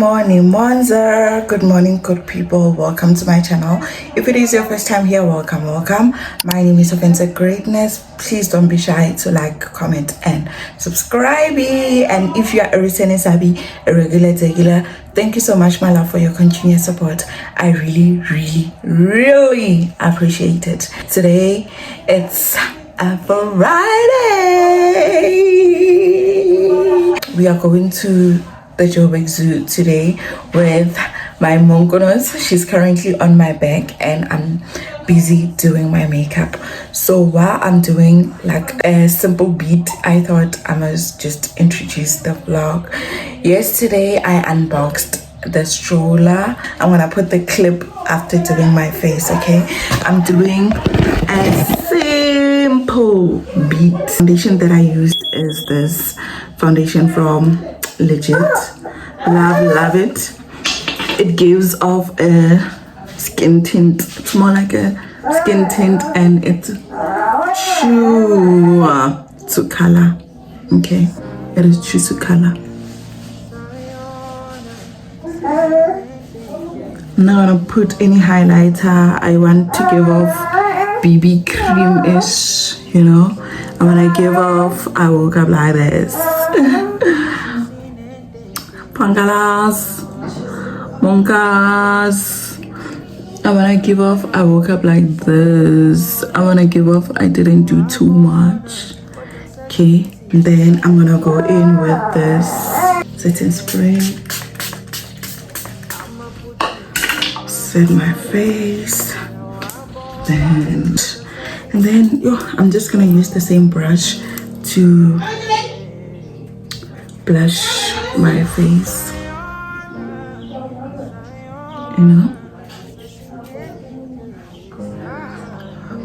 morning, Monza. Good morning, good people. Welcome to my channel. If it is your first time here, welcome. My name is Offensive Greatness. Please don't be shy to like, comment, and subscribe. And if you are a returning sabi, a regular, thank you so much, my love, for your continued support. I really appreciate it. Today, it's a Friday. We are going to the Joburg Zoo today with my mongonos. She's currently on my back and I'm busy doing my makeup. So while I'm doing like a simple beat, I thought I must just introduce the vlog. Yesterday I unboxed the stroller. I'm gonna put the clip after doing my face, okay? I'm doing a simple beat. Foundation that I used is this foundation from Legit. Love it. It gives off a skin tint. It's more like a skin tint and it's true to color. Okay, it is true to color. I'm not gonna put any highlighter. I want to give off BB cream-ish, you know. And when I give off, I woke up like this. Pangalas, monkas. I wanna give off, I woke up like this. I wanna give off, I didn't do too much. Okay, and then I'm gonna go in with this setting spray. Set my face. And then I'm just gonna use the same brush to blush my face, you know.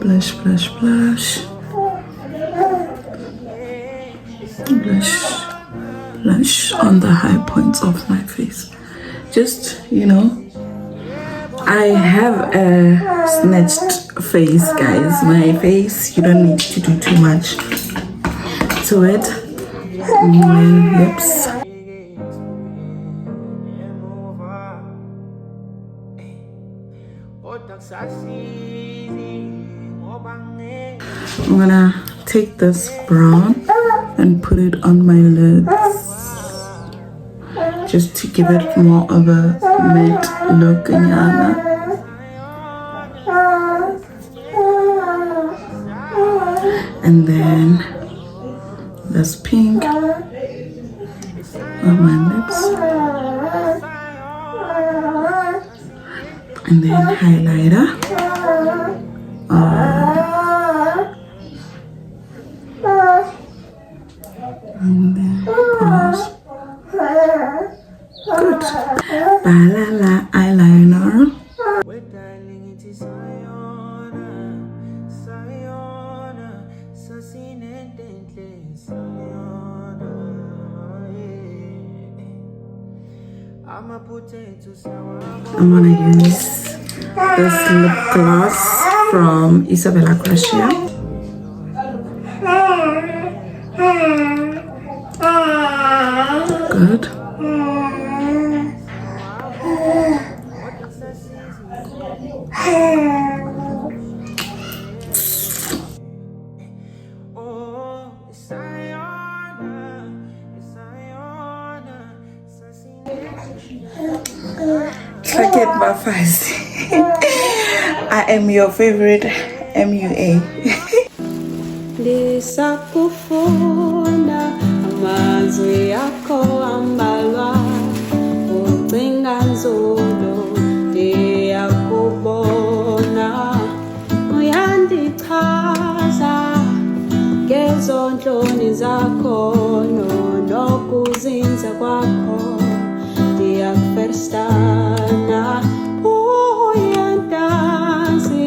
Blush on the high points of my face. Just, you know, I have a snatched face, guys. My face, you don't need to do too much to it. My lips. I'm gonna take this brown and put it on my lips just to give it more of a matte look. And then this pink on my lips, and then highlighter. And then brows. Good. Balala eyeliner. I'm gonna use this lip gloss from Isabella Crochet. Good. Forget my face. I am your favorite MUA. Lisakufunda amazwi yakho ambalwa ucinga nzulu ndiyakubona uyandichaza ngezontloni zakho nokuzinza kwakho ndiyakuferstana uyandazi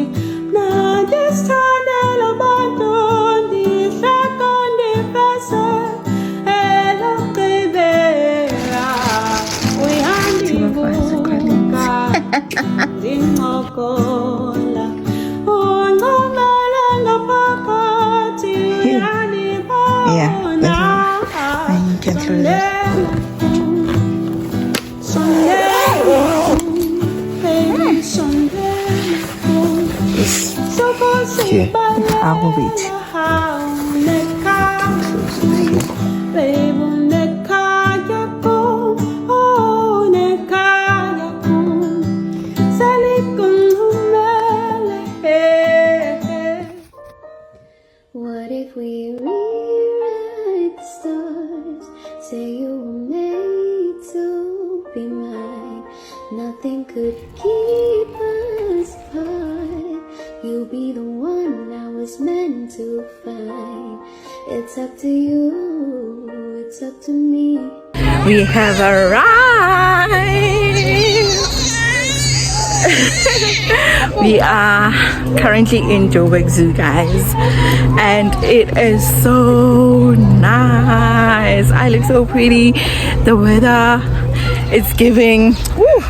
mnandisithandela abantu ndihleka ndiveze elokugqibela uyandibuka ndincokola uncumela ngaphakathi uyanibona Yeah, you can throw this. Here, I will wait. What if we rewrite the stars? Say you were made to be mine. Nothing could keep us apart. You'll be the one I was meant to find. It's up to you, it's up to me. We have arrived. We are currently in Joburg Zoo, guys, and it is so nice. I look so pretty. The weather is giving. Woo,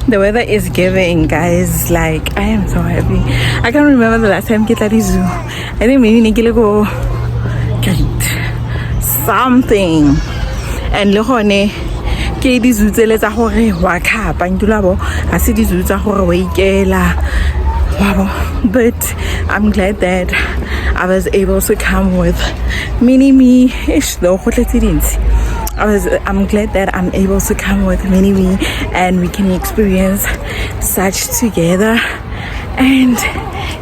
the weather is giving, guys. Like, I am so happy. I can't remember the last time I at the zoo. I think maybe Nikki go get something. And look on it. Ke di zoo tse le tsa gore wa khapa ntula bo a se di zoo tsa gore wa ikela wabo. But I'm glad that I was able to come with mini me ish though. I'm glad that I'm able to come with mini me and we can experience such together. And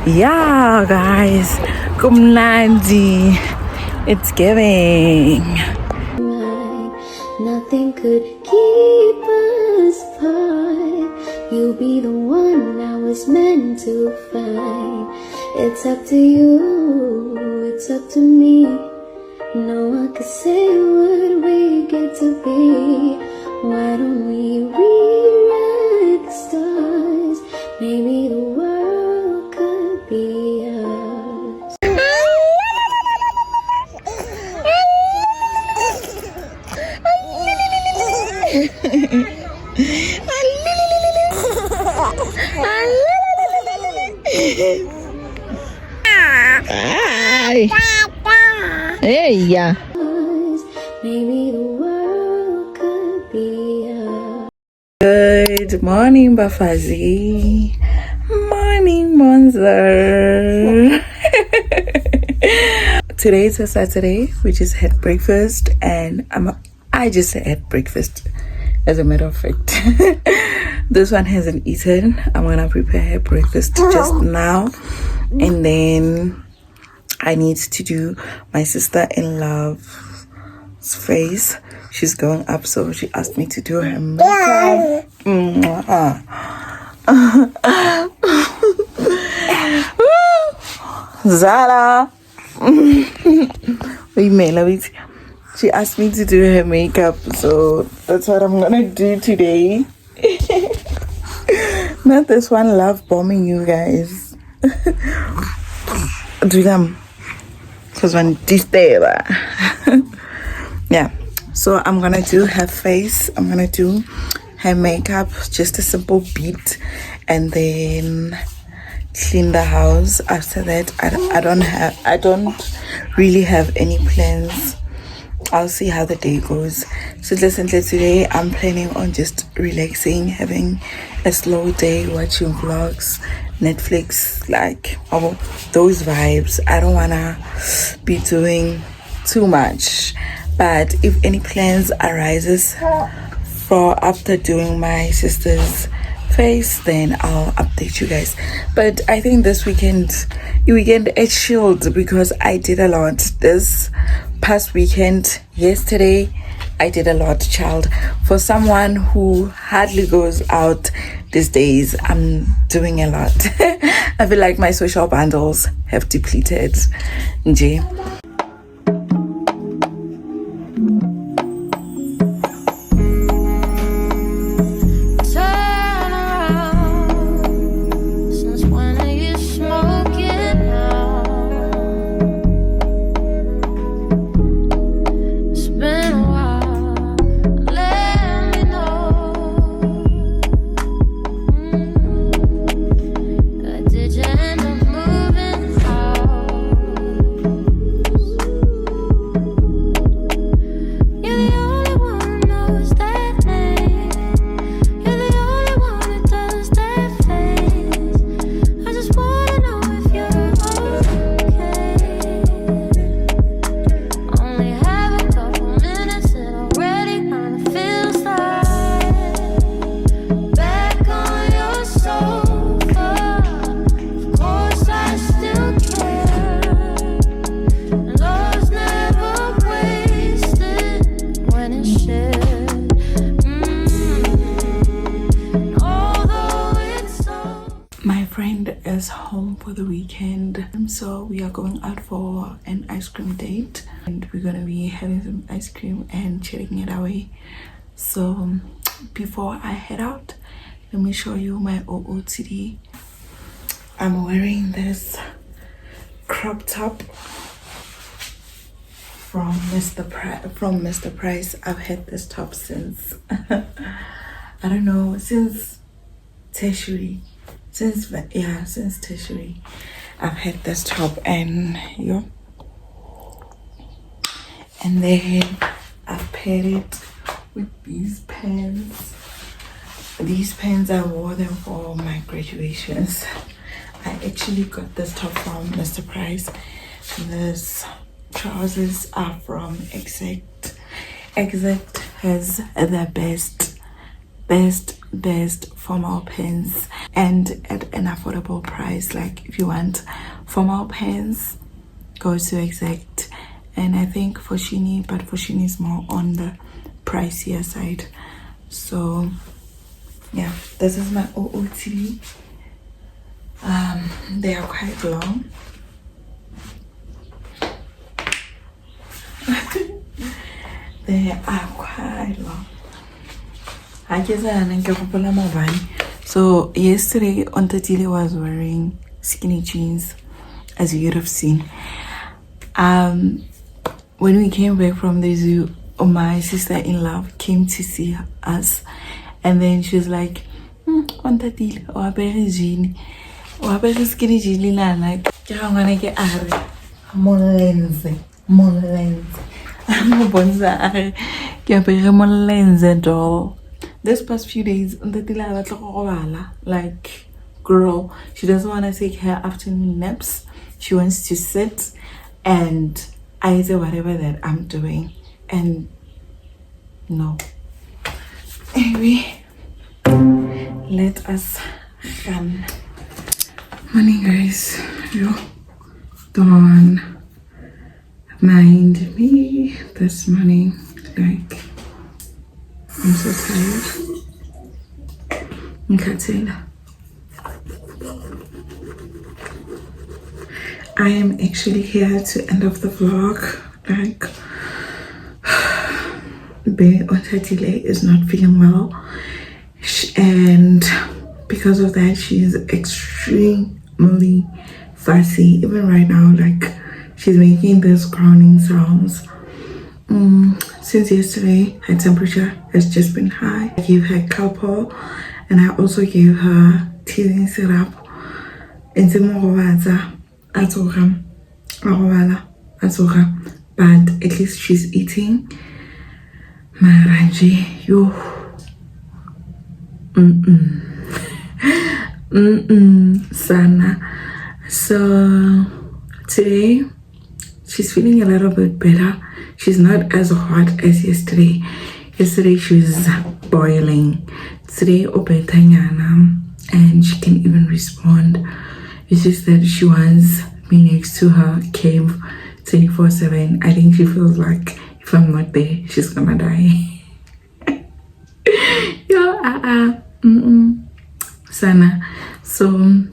yeah, guys, kumnandi, it's giving. Nothing could keep us apart. You'll be the one I was meant to find. It's up to you, it's up to me. No one could say what we get to be. Why don't we rewrite the stars? Maybe the world could be ours. Hey, yeah. Maybe the world could be ours. Good morning, Bafazi. Morning, Monzer. Today is a Saturday. We just had breakfast, and I just had breakfast. As a matter of fact, this one hasn't eaten. I'm gonna prepare her breakfast just now, and then I need to do my sister-in-law's face. She's going up, so she asked me to do her makeup. Zara. Wait. She asked me to do her makeup, so that's what I'm gonna do today. Not this one love bombing you guys. Do them. Because when this day, yeah. So I'm gonna do her face. I'm gonna do her makeup, just a simple beat, and then clean the house. After that, I don't really have any plans. I'll see how the day goes. So listen, today I'm planning on just relaxing, having a slow day, watching vlogs, Netflix, like those vibes. I don't wanna be doing too much, but if any plans arises for after doing my sister's face, then I'll update you guys. But I think this weekend is chilled because I did a lot this past weekend. Yesterday I did a lot, child. For someone who hardly goes out these days, I'm doing a lot. I feel like my social bundles have depleted. Nje. my friend is home for the weekend, so we are going out for an ice cream date, and we're gonna be having some ice cream and chilling it away. So before I head out, let me show you my OOTD. I'm wearing this crop top from Mr. Price. I've had this top since I don't know, since tertiary. Since tertiary, I've had this top, and then I've paired it with these pants. These pants, I wore them for my graduations. I actually got this top from Mr. Price. These trousers are from Exact. Exact has the best formal pants, and at an affordable price. Like, if you want formal pants, go to Exact. And I think for Shini, but for Shini is more on the pricier side. So yeah, this is my OOTD. They are quite long. They are quite long. So yesterday Ontatile was wearing skinny jeans, as you would have seen. When we came back from the zoo, my sister-in-law came to see us, and then she was like, Ontatile, or a jean, or a skinny jean, like, this past few days, like, girl, she doesn't want to take her afternoon naps. She wants to sit and I do whatever that I'm doing, and no. Anyway, let us come. Morning, guys. You don't mind me this morning. Like, I'm so tired. I am actually here to end off the vlog. Like, Bae Ontatile is not feeling well, and because of that, she's extremely fussy. Even right now, like, she's making these groaning sounds. Since yesterday, her temperature has just been high. I gave her Calpol, and I also gave her teething syrup. But at least she's eating. Maranji, yo. Sana. So today, she's feeling a little bit better. She's not as hot as yesterday. Yesterday she was boiling. Today obetanyana, and she can even respond. It's just that she wants me next to her cave 24/7. I think she feels like if I'm not there, she's gonna die. Sana. So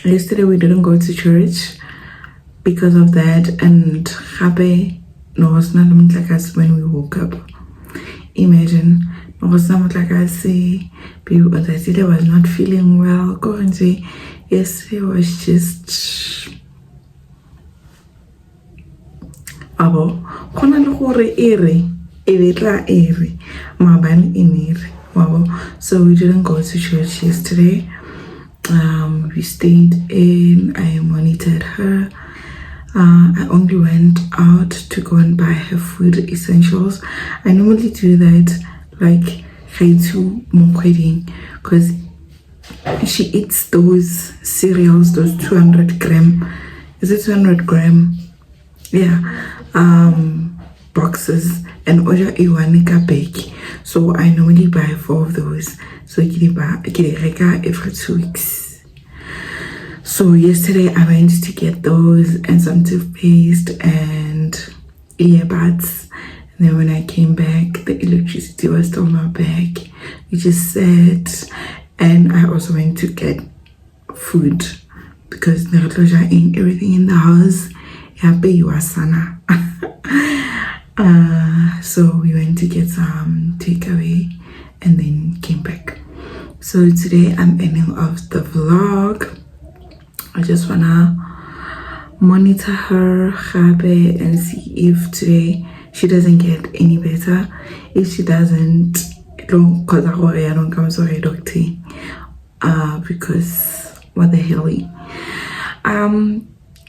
yesterday we didn't go to church because of that, and Gabe was not like us when we woke up. Imagine, was not like I say, people that I was not feeling well. Currently, yesterday was just abo. Kona lore ere, evitra ere, maban inere. Wow. So we didn't go to church yesterday. We stayed in. I monitored her. I only went out to go and buy her food essentials. I normally do that like because she eats those cereals, those 200 gram. Is it 200 gram? Yeah. Boxes, and order a 1 bag. So I normally buy 4 of those. So I get every 2 weeks. So yesterday I went to get those and some toothpaste and earbuds. And then when I came back, the electricity was still not back. We just sat and I also went to get food because Neratloja ain't everything in the house. So we went to get some takeaway and then came back. So today I'm ending off the vlog. I just wanna monitor her gabe and see if today she doesn't get any better. If she doesn't, because I don't come to a doctor. Because what the hell?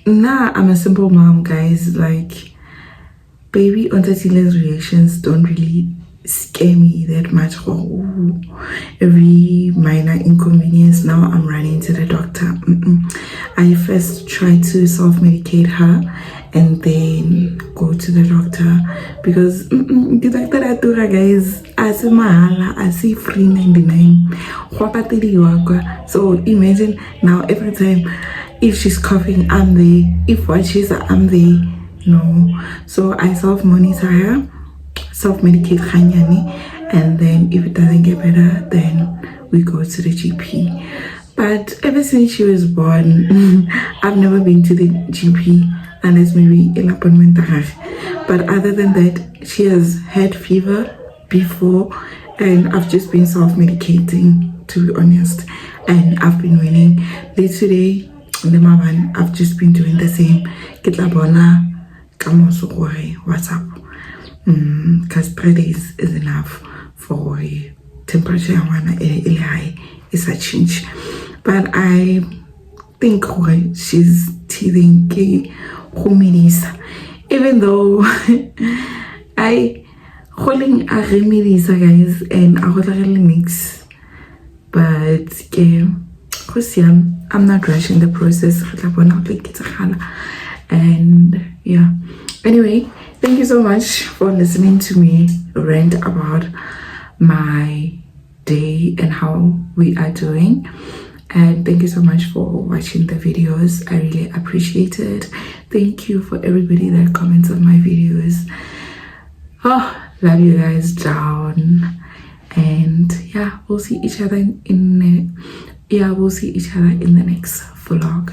Nah, I'm a simple mom, guys. Like, baby Ontatile's reactions don't really scare me that much. Oh, every minor inconvenience, now I'm running to the doctor. I first try to self-medicate her and then go to the doctor, because the doctor I do, guys, as a mahala, I see free 99. So imagine now, every time if she's coughing, I'm there. If what she's, I'm there. No, so I self-monitor her, self-medicate Khanyani, and then if it doesn't get better, then we go to the GP. But ever since she was born, I've never been to the GP unless maybe an appointment. But other than that, she has had fever before, and I've just been self-medicating, to be honest, and I've been winning. Today, I've just been doing the same. What's up? Because 3 days is enough for temperature high. It's a change. But I think she's teething, even though I holding a remedies, guys, and I would really mix. But I'm not rushing the process. And yeah, anyway, thank you so much for listening to me rant about my day and how we are doing. And thank you so much for watching the videos. I really appreciate it. Thank you for everybody that comments on my videos. Oh, love you guys down. And yeah, we'll see each other in the next vlog.